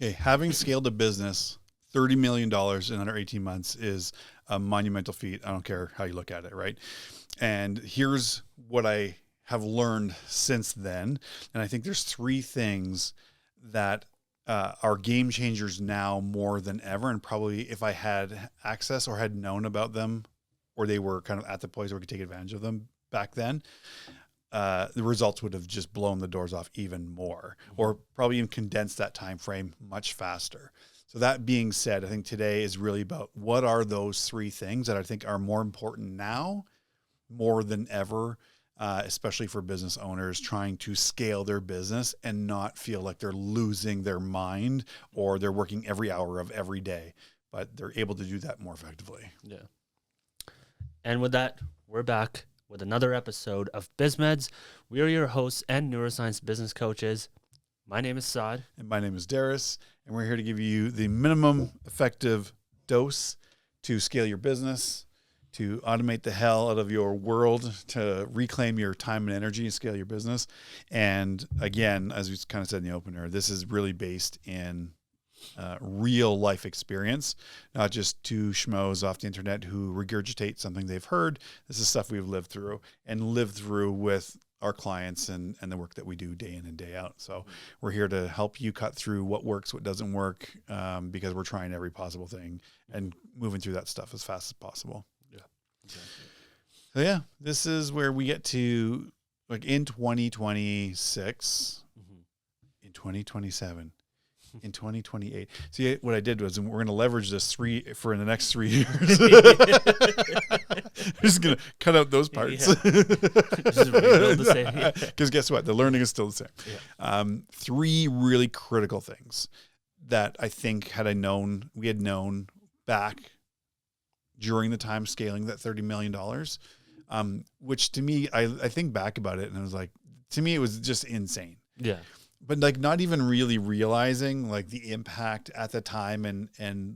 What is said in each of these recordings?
Okay, having scaled a business $30 million in under 18 months is a monumental feat. I don't care how you look at it, right? And here's what I have learned since then. And I think there's three things that are game changers now more than ever. And probably if I had access or had known about them, or they were kind of at the place where we could take advantage of them back then, the results would have just blown the doors off even more, or probably even condensed that time frame much faster. So that being said, I think today is really about what are those three things that I think are more important now, more than ever, especially for business owners trying to scale their business and not feel like they're losing their mind or they're working every hour of every day, but they're able to do that more effectively. Yeah. And with that, we're back with another episode of BizMeds. We are your hosts and neuroscience business coaches. My name is Saad. And my name is Darris, and we're here to give you the minimum effective dose to scale your business, to automate the hell out of your world, to reclaim your time and energy and scale your business. And again, as we kind of said in the opener, this is really based in real life experience, not just two schmoes off the internet who regurgitate something they've heard. This is stuff we've lived through with our clients and the work that we do day in and day out. So we're here to help you cut through what works, what doesn't work, because we're trying every possible thing and moving through that stuff as fast as possible. Yeah, exactly. So yeah, this is where we get to, like, in 2026, in 2027, in 2028. See, what I did was, we're going to leverage this for the next 3 years. Just going to cut out those parts. Because guess what? The learning is still the same. Yeah. Three really critical things that I think we had known back during the time scaling that $30 million, which to me, I think back about it and I was like, to me, it was just insane. Yeah. But like not even really realizing like the impact at the time and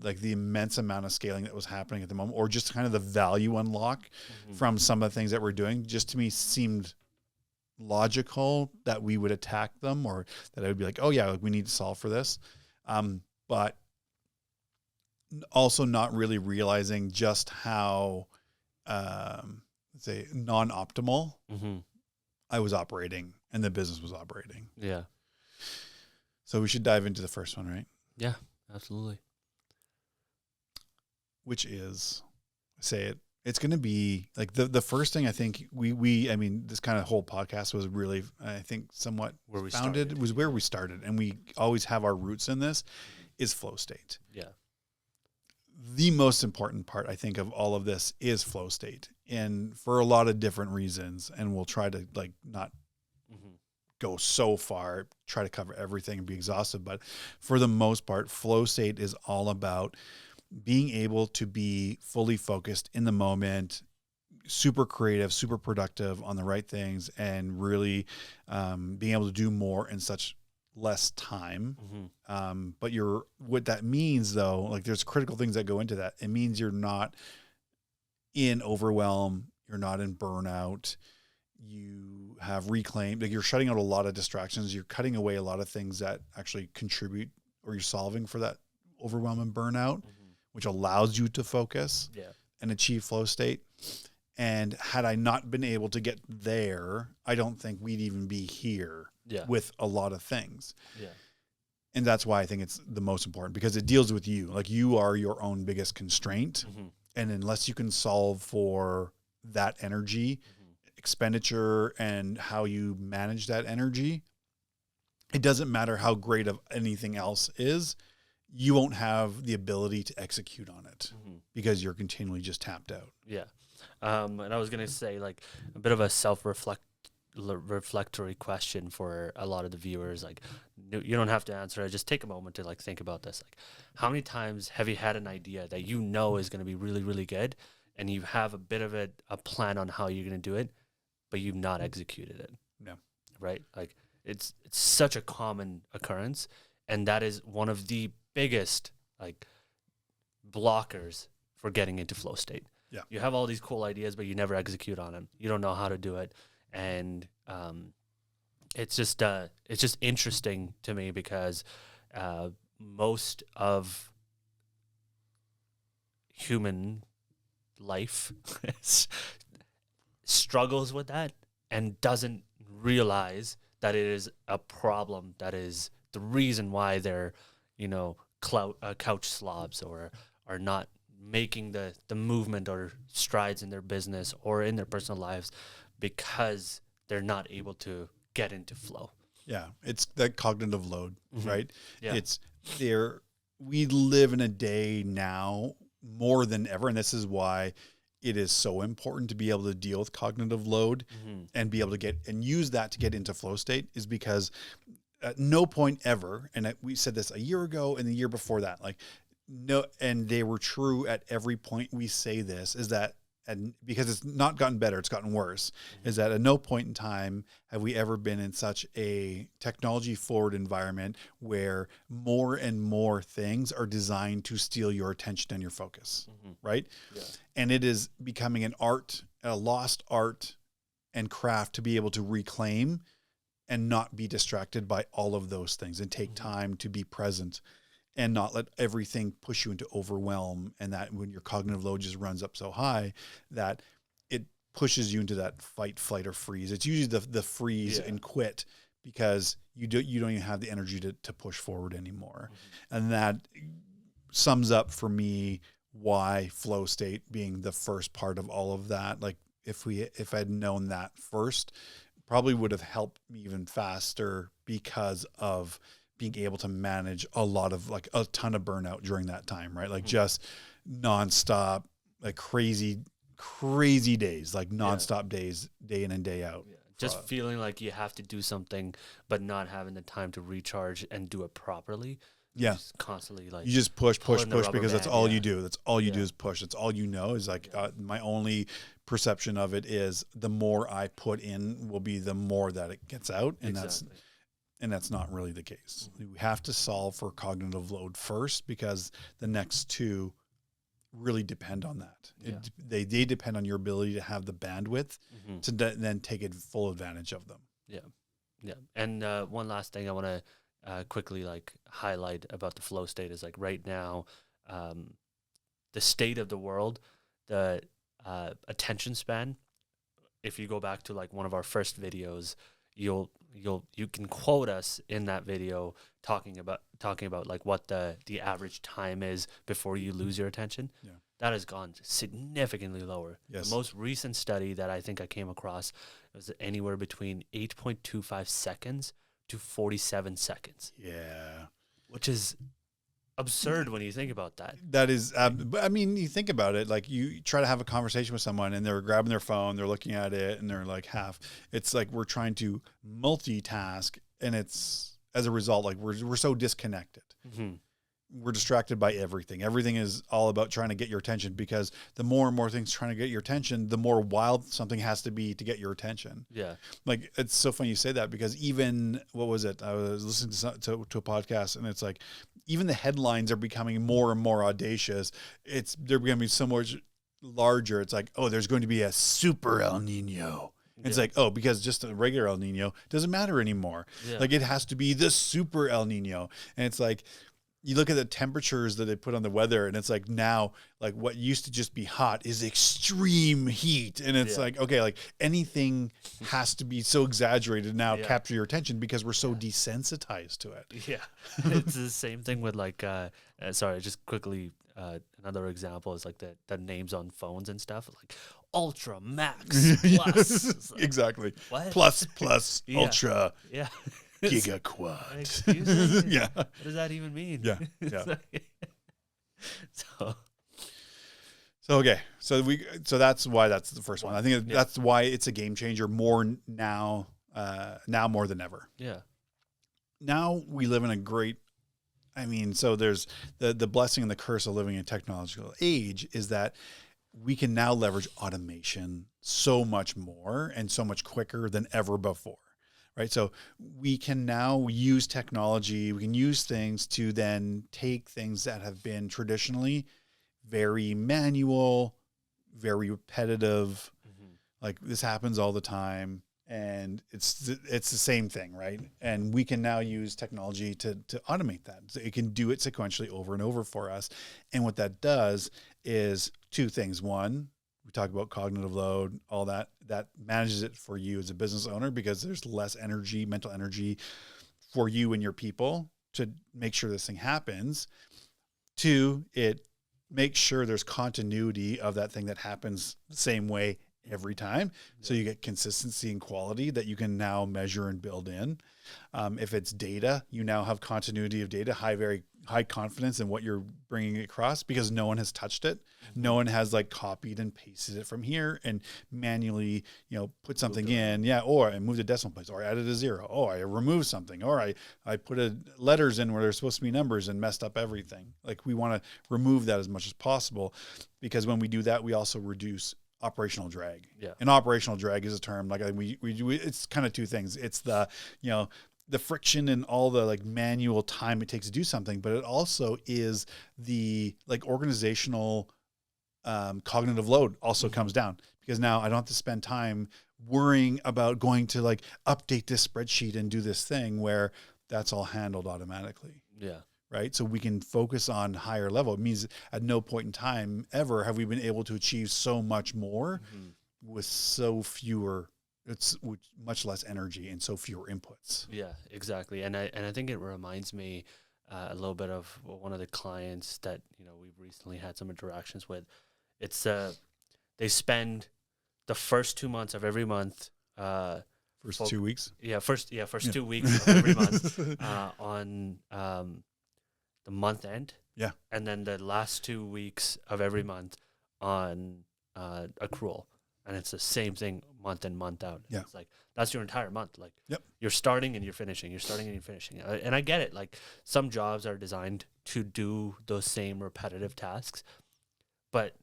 like the immense amount of scaling that was happening at the moment, or just kind of the value unlock from some of the things that we're doing, just to me seemed logical that we would attack them, or that I would be like, oh yeah, like we need to solve for this. But also not really realizing just how, say, non-optimal I was operating and the business was operating. Yeah. So we should dive into the first one, right? Yeah, absolutely. Which is, it's going to be like the first thing I think I mean, this kind of whole podcast was really, I think, somewhat where we started, and we always have our roots in this, is flow state. Yeah. The most important part, I think, of all of this is flow state, and for a lot of different reasons, and we'll try to like not go so far, try to cover everything and be exhaustive. But for the most part, flow state is all about being able to be fully focused in the moment, super creative, super productive on the right things, and really being able to do more in such less time. But what that means though, like there's critical things that go into that. It means you're not in overwhelm, you're not in burnout, you have reclaimed, like you're shutting out a lot of distractions, you're cutting away a lot of things that actually contribute, or you're solving for that overwhelm and burnout, which allows you to focus and achieve flow state. And had I not been able to get there, I don't think we'd even be here with a lot of things. Yeah. And that's why I think it's the most important, because it deals with you. Like you are your own biggest constraint. And unless you can solve for that energy expenditure and how you manage that energy, it doesn't matter how great of anything else is, you won't have the ability to execute on it because you're continually just tapped out. Yeah. And I was going to say, like, a bit of a reflectory question for a lot of the viewers. Like, you don't have to answer it. Just take a moment to like think about this. Like, how many times have you had an idea that you know is going to be really, really good, and you have a bit of a plan on how you're going to do it, but you've not executed it? Yeah. Right? Like, it's such a common occurrence, and that is one of the biggest like blockers for getting into flow state. Yeah. You have all these cool ideas, but you never execute on them. You don't know how to do it. And it's just interesting to me because most of human life struggles with that and doesn't realize that it is a problem, that is the reason why they're, couch slobs or are not making the movement or strides in their business or in their personal lives, because they're not able to get into flow. Yeah, it's that cognitive load, right? Yeah. It's there. We live in a day now more than ever, and this is why it is so important to be able to deal with cognitive load and be able to get and use that to get into flow state, is because at no point ever, and we said this a year ago and the year before that, like no, and they were true at every point we say this, is that, and because it's not gotten better, it's gotten worse, is that at no point in time have we ever been in such a technology forward environment where more and more things are designed to steal your attention and your focus, right? Yeah. And it is becoming an art, a lost art and craft to be able to reclaim and not be distracted by all of those things and take time to be present and not let everything push you into overwhelm. And that when your cognitive load just runs up so high that it pushes you into that fight, flight, or freeze. It's usually the freeze and quit, because you don't even have the energy to push forward anymore. And that sums up for me why flow state being the first part of all of that. Like if I'd known that first, probably would have helped me even faster, because of being able to manage a lot of, like, a ton of burnout during that time, right? Like just nonstop, like crazy days, like nonstop days, day in and day out. Yeah. Just feeling like you have to do something, but not having the time to recharge and do it properly. Yeah. Just constantly like you just push because that's all you do. That's all you do is push. That's all you know is like my only perception of it is the more I put in will be the more that it gets out. And that's not really the case. We have to solve for cognitive load first, because the next two really depend on that. They depend on your ability to have the bandwidth to then take full advantage of them. Yeah. Yeah. And one last thing I want to quickly like highlight about the flow state is like right now, the state of the world, the attention span. If you go back to like one of our first videos, you can quote us in that video talking about like what the average time is before you lose your attention. Yeah. That has gone significantly lower. Yes. The most recent study that I think I came across was anywhere between 8.25 seconds to 47 seconds. Yeah. Which is absurd when you think about that. That is, but I mean, you think about it, like you try to have a conversation with someone and they're grabbing their phone, they're looking at it, and they're like it's like we're trying to multitask, and it's, as a result, like we're so disconnected. We're distracted by everything. Everything is all about trying to get your attention, because the more and more things trying to get your attention, the more wild something has to be to get your attention. Yeah. Like, it's so funny you say that, because even, what was it? I was listening to a podcast, and it's like, even the headlines are becoming more and more audacious. They're becoming so much larger. It's like, oh, there's going to be a Super El Nino. It's like, oh, because just a regular El Nino doesn't matter anymore. Yeah. Like, it has to be the Super El Nino. And it's like, you look at the temperatures that they put on the weather, and it's like now, like what used to just be hot is extreme heat. And it's like, okay, like anything has to be so exaggerated now, capture your attention, because we're so desensitized to it. Yeah. It's the same thing with like, sorry, just quickly, another example is like the names on phones and stuff, like Ultra, Max, Plus. Like, exactly. What? Plus, Ultra. Yeah. Giga Quad. Excuse me? Yeah. What does that even mean? Yeah. Yeah. So okay. So that's why that's the first one. I think that's why it's a game changer more now more than ever. Yeah. Now we live in a great, so there's the blessing and the curse of living in a technological age is that we can now leverage automation so much more and so much quicker than ever before. Right. So we can now use technology. We can use things to then take things that have been traditionally very manual, very repetitive. Like this happens all the time. And it's the same thing, right? And we can now use technology to automate that. So it can do it sequentially over and over for us. And what that does is two things. One, we talk about cognitive load, all that manages it for you as a business owner, because there's less energy, mental energy for you and your people to make sure this thing happens. Two, it makes sure there's continuity of that thing that happens the same way every time. So you get consistency and quality that you can now measure and build in. If it's data, you now have continuity of data, very high confidence in what you're bringing across, because no one has touched it. No one has like copied and pasted it from here and manually, put something in. Yeah. Or I moved a decimal place, or I added a zero. Oh, I removed something, or I put letters in where there's supposed to be numbers and messed up everything. Like, we want to remove that as much as possible, because when we do that, we also reduce operational drag. Yeah. And operational drag is a term, like we it's kind of two things. It's the friction and all the like manual time it takes to do something, but it also is the like organizational cognitive load also comes down, because now I don't have to spend time worrying about going to like update this spreadsheet and do this thing, where that's all handled automatically. Yeah. Right. So we can focus on higher level. It means at no point in time ever have we been able to achieve so much more with with much less energy and so fewer inputs. Yeah, exactly. And I think it reminds me a little bit of one of the clients that, we've recently had some interactions with. It's they spend the first 2 months of every month, First 2 weeks. First 2 weeks of every month on the month end. Yeah. And then the last 2 weeks of every month on accrual. And it's the same thing month in, month out. Yeah. It's like, that's your entire month. Like, yep. You're starting and you're finishing. You're starting and you're finishing. And I get it. Like, some jobs are designed to do those same repetitive tasks, but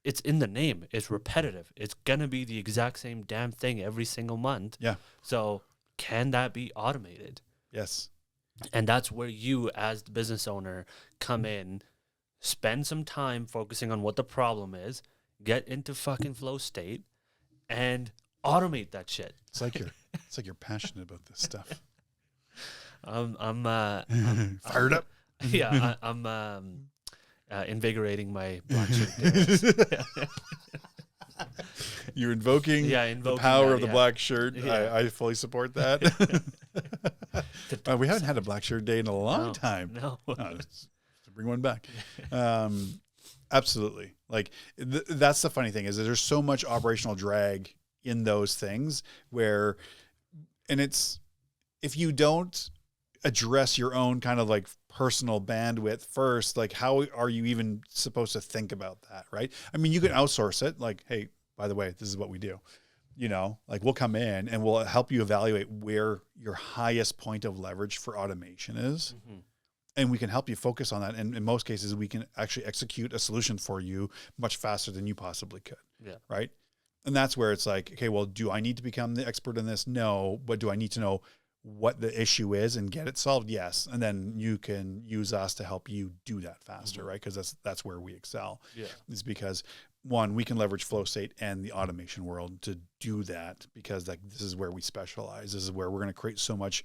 it's in the name. It's repetitive. It's going to be the exact same damn thing every single month. Yeah. So can that be automated? Yes. And that's where you, as the business owner, come in, spend some time focusing on what the problem is, get into fucking flow state, and automate that shit. It's like you're passionate about this stuff. I'm fired up. Yeah, I'm invigorating my black shirt days. You're invoking the power of the black shirt. Yeah. I fully support that. We haven't had a black shirt day in a long time. No. Let's bring one back. Absolutely. Like that's the funny thing, is that there's so much operational drag in those things if you don't address your own kind of like personal bandwidth first, like how are you even supposed to think about that? Right. I mean, you can outsource it. Like, hey, by the way, this is what we do. Like we'll come in and we'll help you evaluate where your highest point of leverage for automation is. Mm-hmm. And we can help you focus on that. And in most cases, we can actually execute a solution for you much faster than you possibly could. Yeah. Right. And that's where it's like, okay, well, do I need to become the expert in this? No. But do I need to know what the issue is and get it solved? Yes. And then you can use us to help you do that faster. Mm-hmm. Right. Because that's where we excel. Yeah. Is because one, we can leverage flow state and the automation world to do that, because like this is where we specialize. This is where we're going to create so much,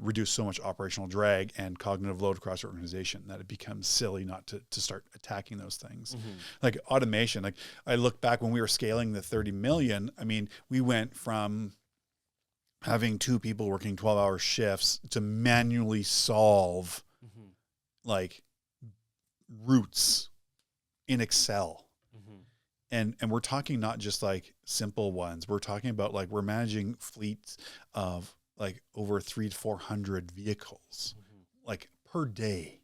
reduce so much operational drag and cognitive load across the organization that it becomes silly not to start attacking those things. Mm-hmm. Like automation, like I look back when we were scaling the 30 million, I mean, we went from having 2 people working 12-hour shifts to manually solve like routes in Excel. And we're talking not just like simple ones. We're talking about like we're managing fleets of like over 300 to 400 vehicles like per day.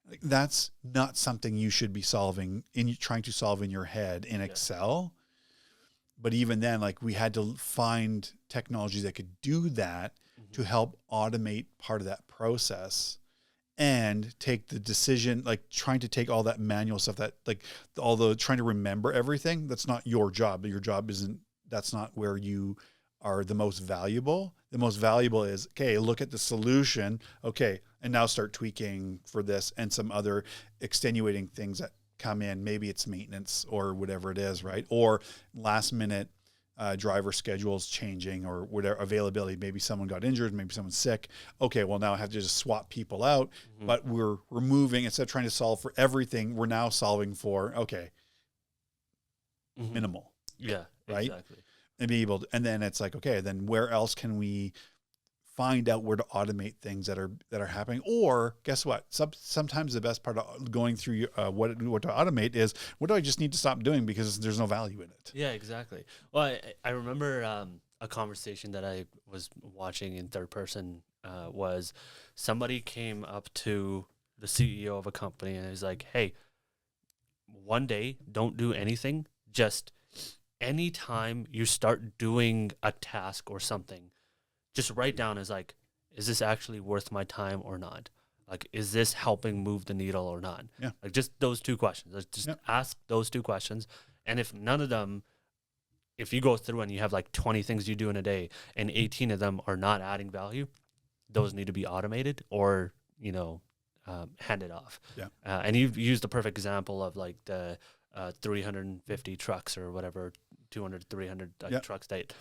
Like that's not something you should be trying to solve in your head in Excel. But even then, like we had to find technologies that could do that to help automate part of that process. And take the decision, like trying to take all that manual stuff that like although trying to remember everything, that's not your job. Your job that's not where you are the most valuable. The most valuable is, okay, look at the solution. Okay. And now start tweaking for this and some other extenuating things that come in. Maybe it's maintenance or whatever it is, right? Or last minute driver schedules changing or whatever availability. Maybe someone got injured, maybe someone's sick. Okay, well now I have to just swap people out, but we're moving instead of trying to solve for everything. We're now solving for minimal. Yeah, right. Exactly. And be able to, and then it's like, okay, then where else can we find out where to automate things that are happening? Or guess what? Sometimes the best part of going through what to automate is what do I just need to stop doing because there's no value in it. Yeah, exactly. Well, I remember a conversation that I was watching in third person was somebody came up to the CEO of a company and was like, hey, one day don't do anything. Just anytime you start doing a task or something, just write down as like, is this actually worth my time or not? Like, is this helping move the needle or not? Yeah. Like just those two questions. Like, just ask those two questions. And if none of them, if you go through and you have like 20 things you do in a day and 18 of them are not adding value, those need to be automated or, handed off. Yeah. And you've used the perfect example of like the 350 trucks or whatever, 200, 300 trucks that,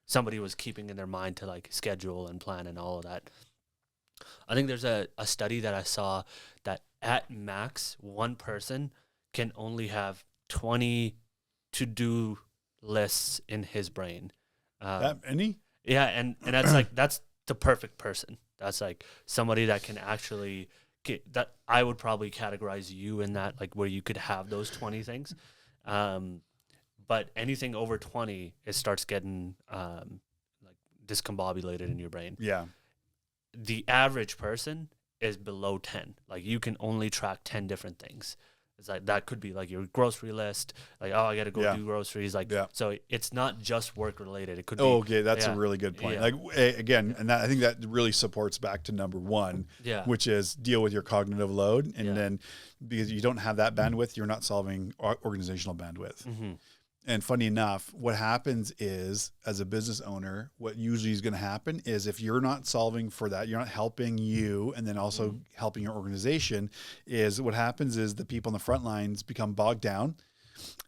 somebody was keeping in their mind to like schedule and plan and all of that. I think there's a study that I saw that at max, one person can only have 20 to-do lists in his brain. That many? Yeah, and that's like, that's the perfect person. That's like somebody that can actually get that. I would probably categorize you in that, like where you could have those 20 things. But anything over 20, it starts getting like discombobulated in your brain. Yeah. The average person is below 10. Like you can only track 10 different things. It's like that could be like your grocery list. Like, oh, I got to go do groceries. Like, so it's not just work related. It could be. Okay, that's a really good point. Yeah. Like again, and that, I think that really supports back to number one, which is deal with your cognitive load, and then because you don't have that bandwidth, you're not solving organizational bandwidth. And funny enough, what happens is, as a business owner, what usually is going to happen is if you're not solving for that, you're not helping you and then also helping your organization, is what happens is the people in the front lines become bogged down.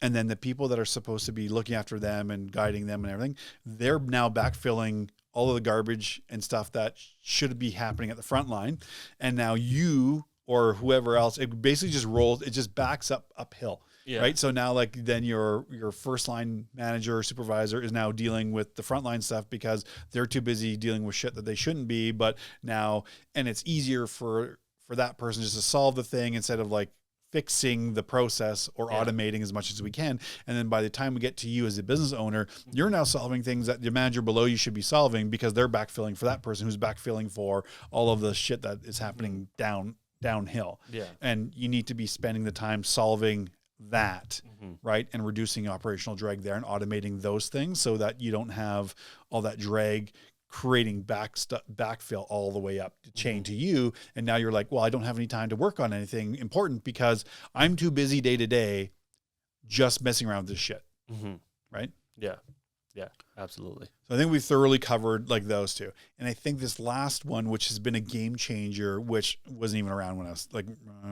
And then the people that are supposed to be looking after them and guiding them and everything, they're now backfilling all of the garbage and stuff that should be happening at the front line. And now you or whoever else, it basically just rolls, it just backs uphill. Yeah. Right. So now like then your first line manager or supervisor is now dealing with the frontline stuff because they're too busy dealing with shit that they shouldn't be. But now, and it's easier for that person just to solve the thing instead of like fixing the process or automating as much as we can. And then by the time we get to you as a business owner, you're now solving things that your manager below you should be solving because they're backfilling for that person who's backfilling for all of the shit that is happening downhill. Yeah. And you need to be spending the time solving that, right? And reducing operational drag there and automating those things so that you don't have all that drag creating backfill all the way up the chain to you. And now you're like, well, I don't have any time to work on anything important because I'm too busy day to day just messing around with this shit. Right? Yeah. Yeah, absolutely. So I think we thoroughly covered like those two. And I think this last one, which has been a game changer, which wasn't even around when I was like,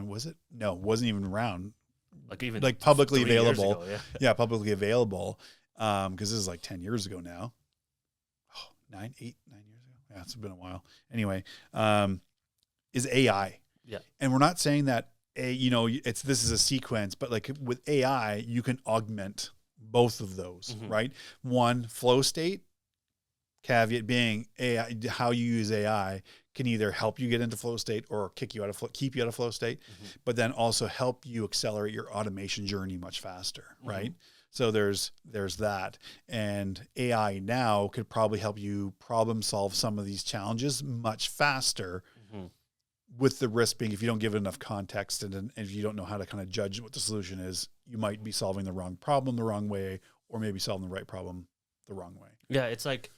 was it? No, wasn't even around. Like even like publicly available. Ago, publicly available. Because this is like 10 years ago now. 9 years ago. Yeah, it's been a while. Anyway, is AI. Yeah. And we're not saying that this is a sequence, but like with AI, you can augment both of those, right? One, flow state, caveat being AI, how you use AI can either help you get into flow state or keep you out of flow state, but then also help you accelerate your automation journey much faster, right? So there's that, and AI now could probably help you problem solve some of these challenges much faster, with the risk being if you don't give it enough context and if you don't know how to kind of judge what the solution is, you might be solving the wrong problem the wrong way, or maybe solving the right problem the wrong way. Yeah, it's like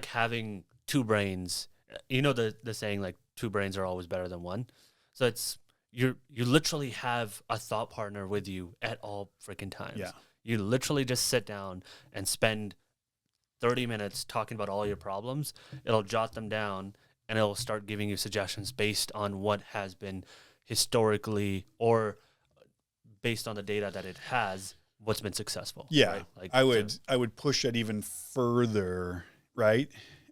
having two brains. You know the saying like two brains are always better than one. So it's you literally have a thought partner with you at all freaking times. Yeah. You literally just sit down and spend 30 minutes talking about all your problems. It'll jot them down and it'll start giving you suggestions based on what has been historically or based on the data that it has what's been successful. Yeah. Right? Like I would push it even further, right?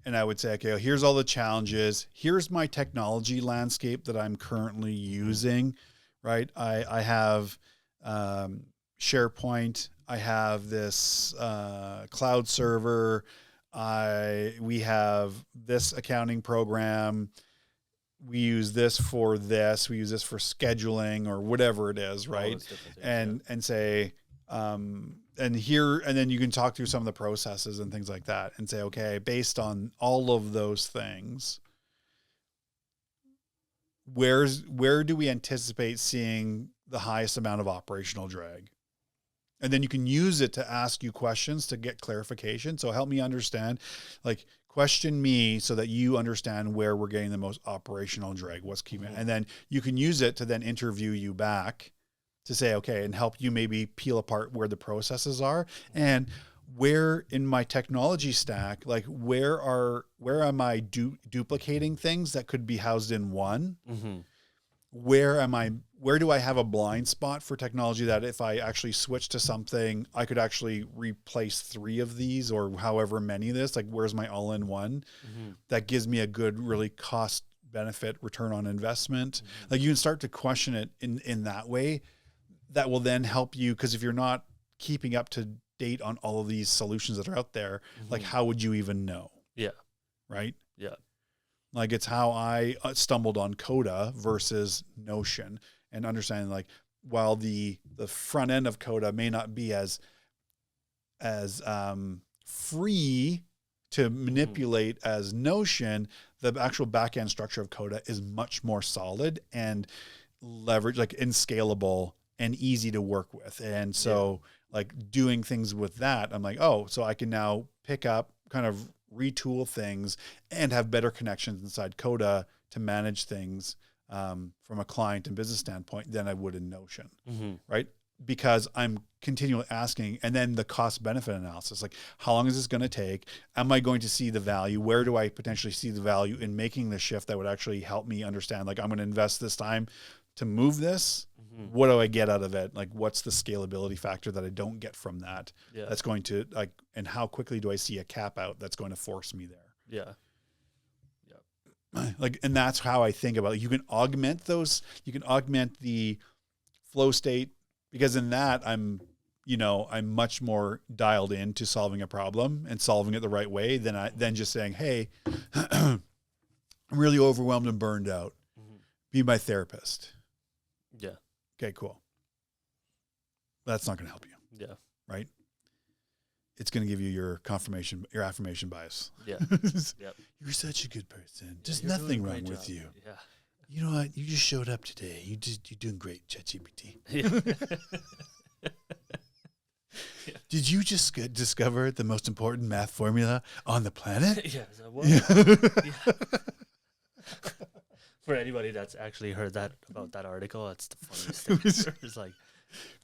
And I would say, okay, here's all the challenges. Here's my technology landscape that I'm currently using, right? I have SharePoint. I have this cloud server. We have this accounting program. We use this for this. We use this for scheduling or whatever it is, right? And say, and then you can talk through some of the processes and things like that and say, okay, based on all of those things, where do we anticipate seeing the highest amount of operational drag? And then you can use it to ask you questions to get clarification. So help me understand, like question me so that you understand where we're getting the most operational drag, what's keeping it. And then you can use it to then interview you back to say, okay, and help you maybe peel apart where the processes are and where in my technology stack, like where am I duplicating things that could be housed in one? Mm-hmm. Where do I have a blind spot for technology that if I actually switch to something, I could actually replace 3 of these or however many of this, like where's my all-in-one that gives me a good, really cost benefit return on investment. Like you can start to question it in that way. That will then help you. Cause if you're not keeping up to date on all of these solutions that are out there, like how would you even know? Yeah. Right. Yeah. Like it's how I stumbled on Coda versus Notion and understanding like, while the front end of Coda may not be as free to manipulate as Notion, the actual back end structure of Coda is much more solid and leverage like and scalable and easy to work with. And so like doing things with that, I'm like, oh, so I can now pick up kind of retool things and have better connections inside Coda to manage things from a client and business standpoint than I would in Notion, right? Because I'm continually asking, and then the cost benefit analysis, like how long is this going to take? Am I going to see the value? Where do I potentially see the value in making the shift that would actually help me understand, like I'm going to invest this time to move this. What do I get out of it? Like, what's the scalability factor that I don't get from that? Yeah. That's going to like, and how quickly do I see a cap out that's going to force me there? Yeah. Like, and that's how I think about it. You can augment those. You can augment the flow state because in that I'm much more dialed into solving a problem and solving it the right way than just saying, hey, I'm really overwhelmed and burned out. Be my therapist. Yeah. Okay, cool. That's not going to help you. Yeah. Right? It's going to give you your affirmation bias. Yeah. Yep. You're such a good person. There's nothing wrong with you. Yeah. You know what? You just showed up today. You're doing great, ChatGPT. Yeah. Did you just discover the most important math formula on the planet? Yes, I was. Yeah. For anybody that's actually heard that about that article, that's the funniest thing. It's like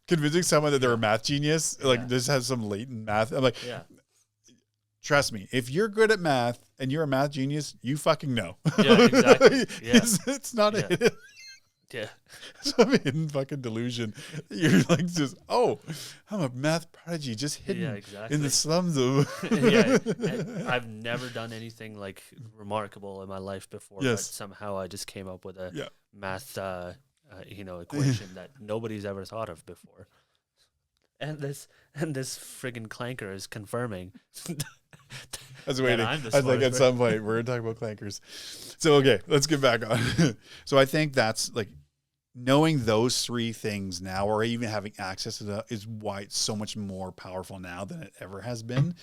convincing someone that they're a math genius, like this has some latent math. I'm like, trust me, if you're good at math and you're a math genius, you fucking know. Yeah, exactly. Yeah. It's not a hidden. Yeah. It's a hidden fucking delusion. You're like just, oh, I'm a math prodigy just hidden in the slums of. I've never done anything like remarkable in my life before, but somehow I just came up with a math equation that nobody's ever thought of before. And this friggin' clanker is confirming. I was waiting. I was like, at some point, we're going to talk about clankers. So, okay, let's get back on. So I think that's like knowing those 3 things now, or even having access to that, is why it's so much more powerful now than it ever has been.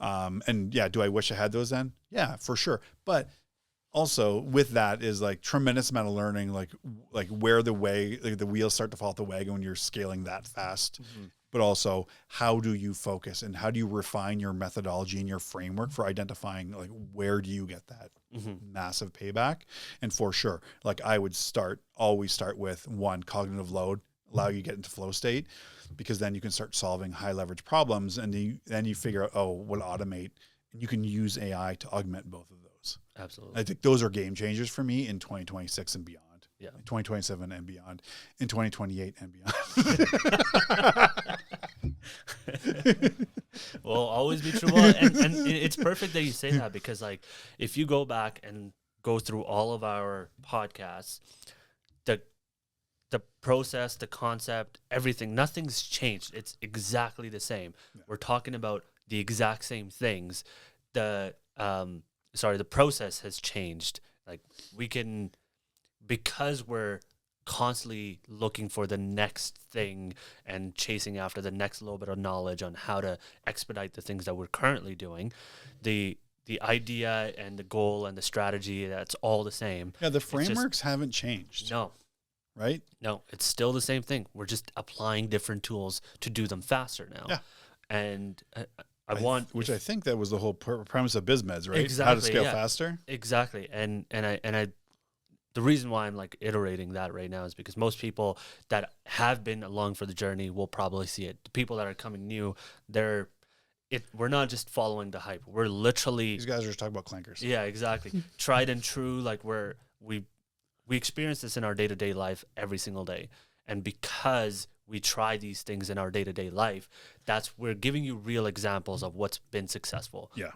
Do I wish I had those then? Yeah, for sure. But also with that is like tremendous amount of learning, like where the wheels start to fall off the wagon when you're scaling that fast. But also how do you focus and how do you refine your methodology and your framework for identifying like where do you get that massive payback? And for sure, like I would always start with 1, cognitive load, allow you to get into flow state, because then you can start solving high leverage problems and then you figure out, what automate, and you can use AI to augment both of those. Absolutely. I think those are game changers for me in 2026 and beyond. Yeah. 2027 and beyond, in 2028 and beyond. Will always be true. Well, and it's perfect that you say that, because like if you go back and go through all of our podcasts, the process, the concept, everything, nothing's changed. It's exactly the same. Yeah. We're talking about the exact same things. The process has changed. Like we can, because we're constantly looking for the next thing and chasing after the next little bit of knowledge on how to expedite the things that we're currently doing, the idea and the goal and the strategy, that's all the same. Yeah, the frameworks haven't changed. No. Right? No, it's still the same thing. We're just applying different tools to do them faster now. Yeah. And I think that was the whole premise of BizMeds, right? Exactly, how to scale faster. Exactly. And I the reason why I'm like iterating that right now is because most people that have been along for the journey will probably see it. The people that are coming new, we're not just following the hype. We're literally, these guys are just talking about clankers. Yeah, exactly. Tried and true. Like we experience this in our day-to-day life every single day. And because we try these things in our day-to-day life, we're giving you real examples of what's been successful. Yeah.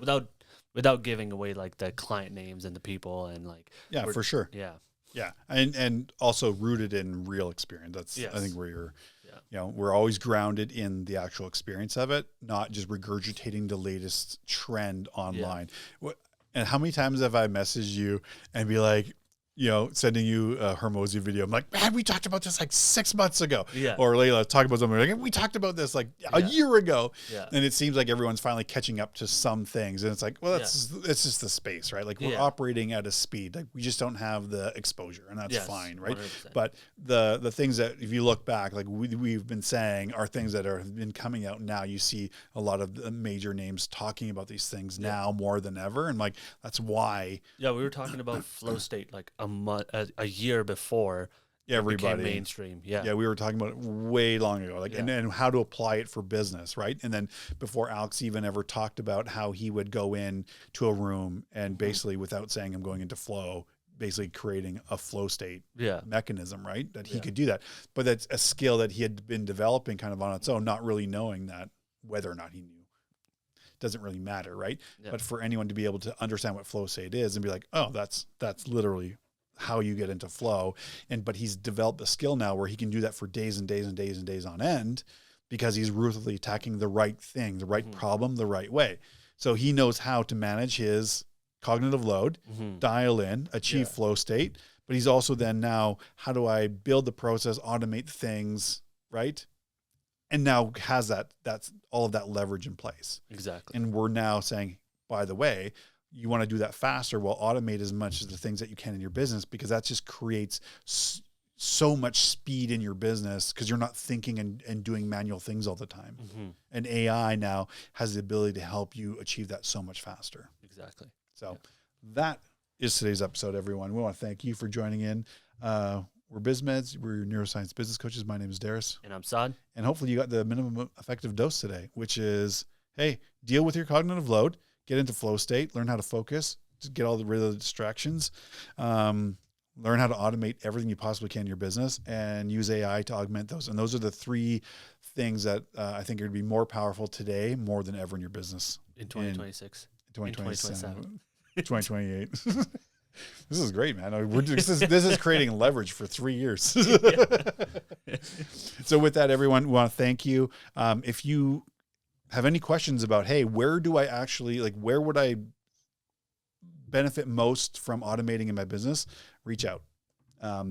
Without giving away like the client names and the people and like. Yeah, for sure. Yeah. Yeah. And also rooted in real experience. That's, yes. I think where you're, we're always grounded in the actual experience of it, not just regurgitating the latest trend online. Yeah. And how many times have I messaged you and be like, sending you a Hormozy video. I'm like, man, we talked about this like 6 months ago. Yeah. Or Layla talked about something like, we talked about this like a year ago. Yeah. And it seems like everyone's finally catching up to some things. And it's like, well, it's just the space, right? Like we're operating at a speed. Like we just don't have the exposure, and that's fine, right? 100%. But the things that, if you look back, like we've been saying are things that have been coming out now. You see a lot of the major names talking about these things now more than ever. And like, that's why. Yeah, we were talking about flow state like a year before everybody became mainstream. Yeah, we were talking about it way long ago, like and how to apply it for business, right? And then before Alex even ever talked about how he would go in to a room and basically, without saying I'm going into flow, basically creating a flow state mechanism, right? That he could do that, but that's a skill that he had been developing kind of on its own, not really knowing that whether or not he knew. Doesn't really matter, right? Yeah. But for anyone to be able to understand what flow state is and be like, oh, that's literally how you get into flow. But he's developed a skill now where he can do that for days and days and days and days on end, because he's ruthlessly attacking the right thing, the right problem, the right way. So he knows how to manage his cognitive load, dial in, achieve flow state. But he's also then now, how do I build the process, automate things, right? And now has that's all of that leverage in place. Exactly. And we're now saying, by the way, you want to do that faster, well, automate as much of the things that you can in your business, because that just creates so much speed in your business, because you're not thinking and doing manual things all the time. And AI now has the ability to help you achieve that so much faster. Exactly. So that is today's episode, everyone. We want to thank you for joining in. We're BizMeds. We're your neuroscience business coaches. My name is Darris. And I'm Saad. And hopefully you got the minimum effective dose today, which is, hey, deal with your cognitive load, get into flow state, learn how to focus, just get rid of the distractions, learn how to automate everything you possibly can in your business, and use AI to augment those. And those are the three things that I think are going to be more powerful today, more than ever in your business. In 2026. In 2027. 2028. This is great, man. This is creating leverage for 3 years. So with that, everyone, we want to thank you. If you have any questions about, hey, where would I benefit most from automating in my business, reach out.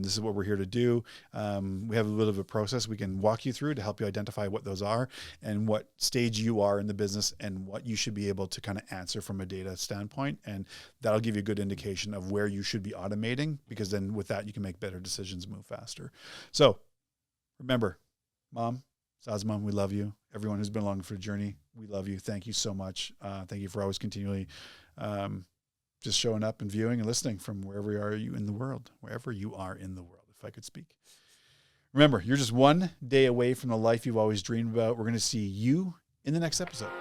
This is what we're here to do. We have a little bit of a process we can walk you through to help you identify what those are and what stage you are in the business and what you should be able to kind of answer from a data standpoint. And that'll give you a good indication of where you should be automating, because then with that, you can make better decisions, move faster. So remember, Mom, Saad's mom, we love you. Everyone who's been along for the journey, we love you. Thank you so much. Thank you for always continually just showing up and viewing and listening from wherever you are in the world, if I could speak. Remember, you're just one day away from the life you've always dreamed about. We're going to see you in the next episode.